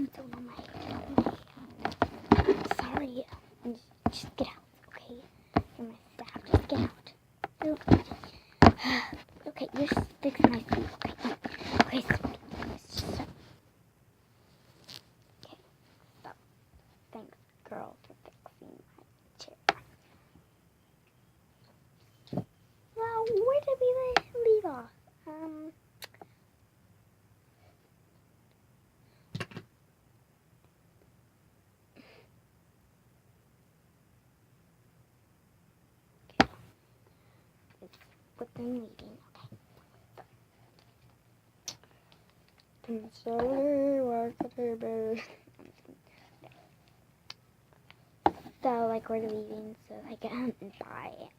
tone on my sorry. Just get out, okay? You're my staff. Just get out. Okay, you're fixing my seat, okay? Okay, stop. Okay, stop. Thanks, girl, for fixing my chair. Well, where did we leave off? Within meeting, okay. I'm sorry, what could I be? So, like, we're leaving, so, like, bye.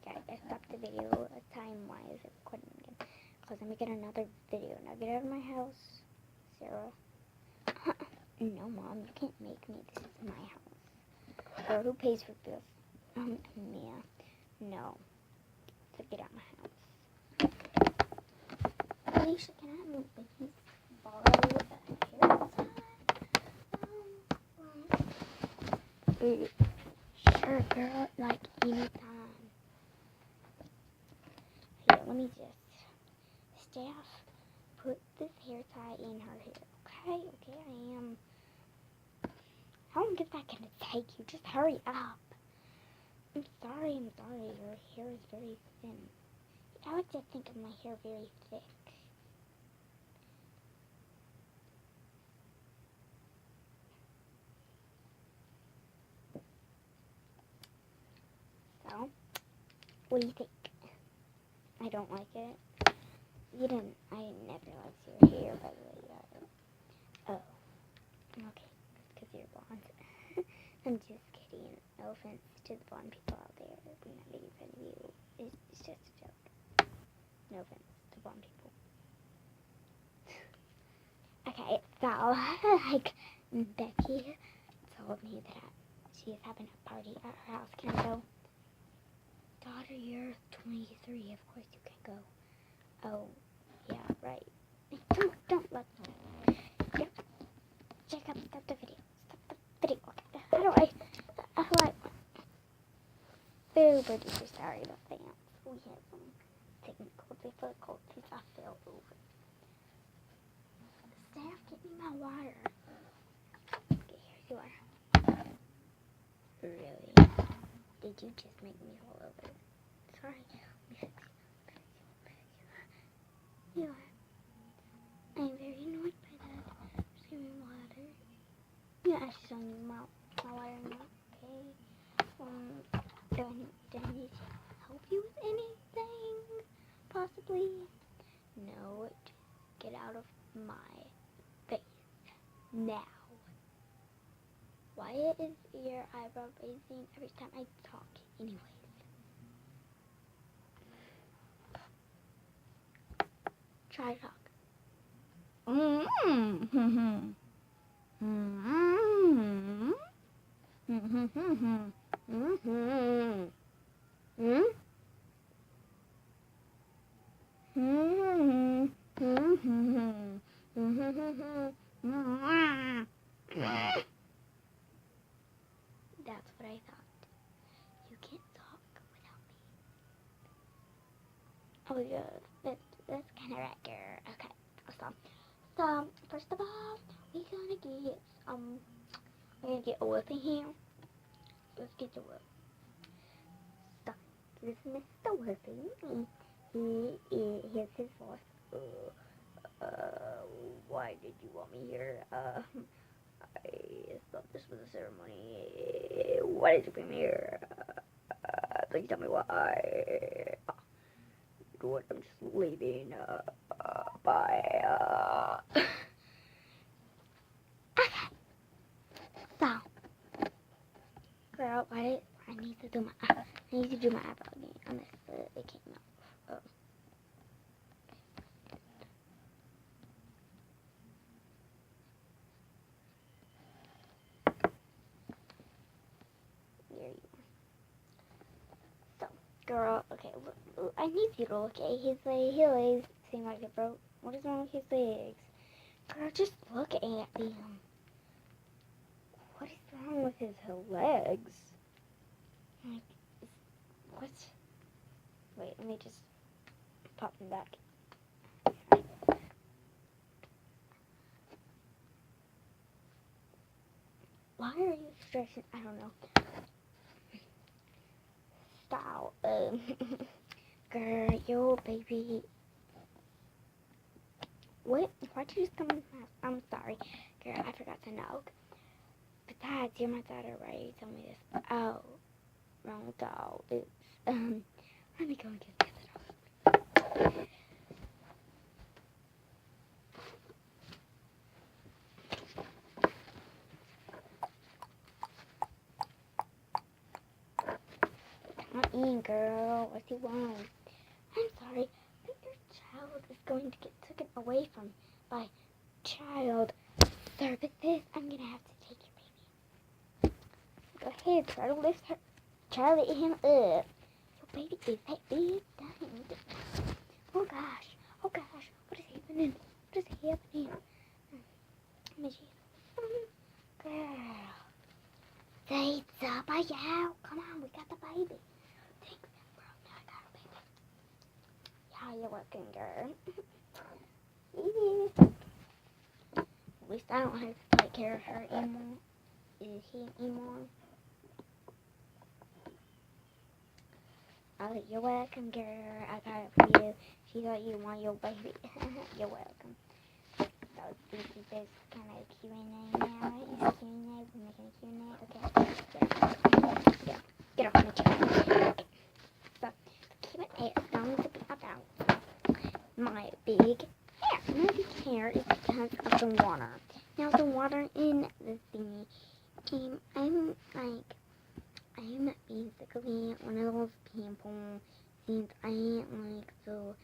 I stopped the video time-wise, recording again, because I'm making another video. Now, get out of my house, Sarah. No, Mom, you can't make me. This is my house. Or who pays for this? Mia. No. To get out of my house. Alicia, can I please borrow a hair tie? Sure, girl, like anytime. Here, let me just, staff, put this hair tie in her hair. Okay, I am. How long is that gonna take you? Just hurry up. I'm sorry. Your hair is very thin. I like to think of my hair very thick. So, what do you think? I don't like it. I never liked your hair, by the way. Oh, okay, because you're blonde. I'm just kidding. No offense to the blonde people out there. We're not making fun of you. It's just a joke. No offense to blonde people. Okay, so, like, Becky told me that she is having a party at her house. Can I go? Daughter, you're 23. Of course you can go. Oh, yeah, right. Don't let me. Yep. Check out, stop the video. Stop the video. Okay. How do I? Super duper sorry about that. We had some technical difficulties. I fell over. Staff, get me my water. Okay, here you are. Really? Did you just make me fall over? Sorry. You are. I'm very annoyed by that. Just give me water. Yeah, I should only my water now. Okay. Do I need to help you with anything? Possibly? No. Get out of my face. Now. Why is your eyebrow raising every time I talk? Anyways. Try to talk. That's what I thought. You can't talk without me. Oh yeah, that's kind of right there. Okay, so first of all, we're gonna get a whip in here. Let's get the whip. So this is Mr. Whipping. Here's his boss. Why did you want me here? I thought this was a ceremony. Why did you bring me here? Please tell me why. Good, I'm just leaving. Bye. Okay. So, girl, I need to do my eyebrow again. Unless it came out. Oh. There you are. So, girl, okay, I need you to look at his legs seem like it broke. What is wrong with his legs? Girl, just look at them. wrong with his legs? Like, what? Wait, let me just pop him back. Why are you stretching? I don't know. Style. Girl, yo, baby. What? Why'd you just come in my house? I'm sorry. Girl, I forgot to knock. Besides, you're my daughter, right? You told me this. Oh, wrong doll. Oops. Let me go and get the other doll. Come in, girl. What do you want? I'm sorry, but your child is going to get taken away from by child services. I'm gonna have to take your baby. Go ahead, try to lift her. Try to lift him up. Your baby is that big. Dang. Oh gosh. Oh gosh. What is happening? What is happening? Girl. Say up, yeah. Come on, we got the baby. Thank you, bro. Now I got a baby. How you working, girl? At least I don't have to take care of her anymore. Is he anymore? Oh, you're welcome, girl. I got it for you. She thought you want your baby. You're welcome. So this is this kind of Q&A now, right? Is Q&A? We're making a Q&A? Okay. Get off my chair. Okay. So the Q&A is going to be about my big hair. My big hair is because of the water. Now the water in the thingy, I'm basically one of those people, since I like to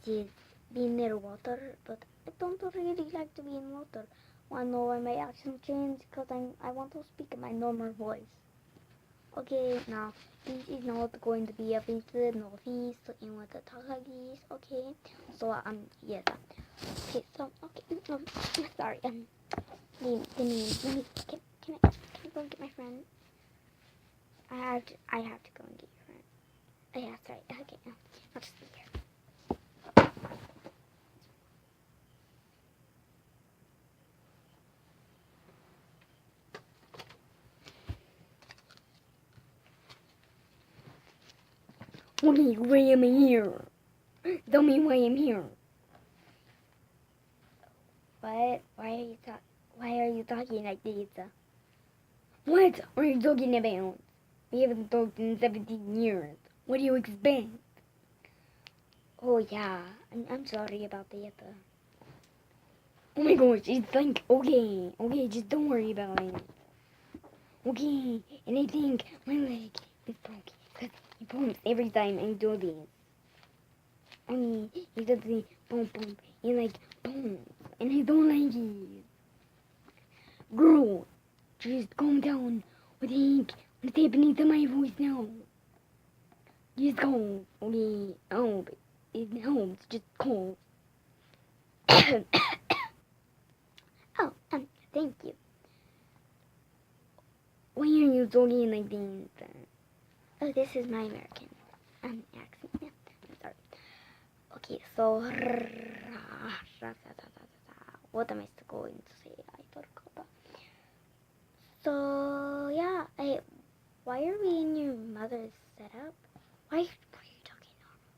just be near water, but I don't really like to be in water. Wanna know why my accent changed? Because I want to speak in my normal voice. Okay, now this is not going to be a feast, no feast, in with the Takagis, okay? So, yes. Okay, so, okay, sorry, let me, can I go and get my friend? I have to go and get your friend. Oh, yeah, sorry, okay, I'll just be here. What do you why am I here? Tell me why I'm here. What? Why are you talking like this? What are you talking about? We haven't talked in 17 years. What do you expect? Oh yeah, I'm sorry about that. Oh my gosh, it's like, okay, just don't worry about it. Okay, and I think my leg is broken because he bumps every time I do this. I mean, he does the boom boom, he like boom, and I don't like it. Girl, just calm down. What the heck? What's happening to my voice now? Just go, okay? Oh, it helps, just call. Oh, thank you. Why are you talking like this? Oh, this is my American accent. Yeah, I'm sorry. Okay, so what am I going to say? I forgot. So yeah, why are we in your mother's setup? Why are you talking normal?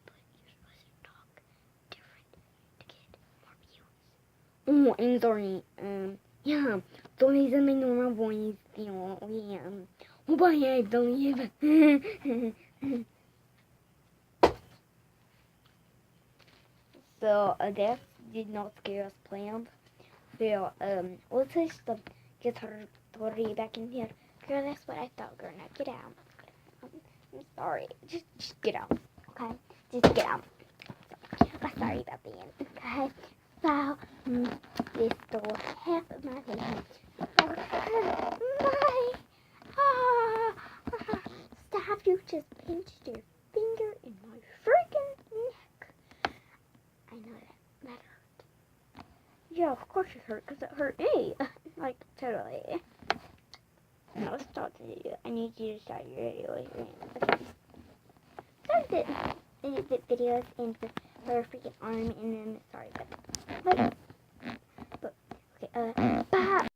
But you're supposed to talk different to get more views. Oh, I'm sorry. Yeah. So these are my normal voice, you know. Yeah. Oh, bye, I believe. So that did not scare us planned. So let's just get her Tori back in here. Girl, that's what I thought, girl. Now get out. I'm sorry. Just get out. Okay? Just get out. I'm sorry about the end. Okay? So, this door half of my head. My stop, you just pinched your finger in my freaking neck. I know that hurt. Yeah, of course it hurt, because it hurt me. Like, totally. I'll start the video. I need you to start your video with your hands. Okay. Start the videos in her freaking arm and then sorry, but okay.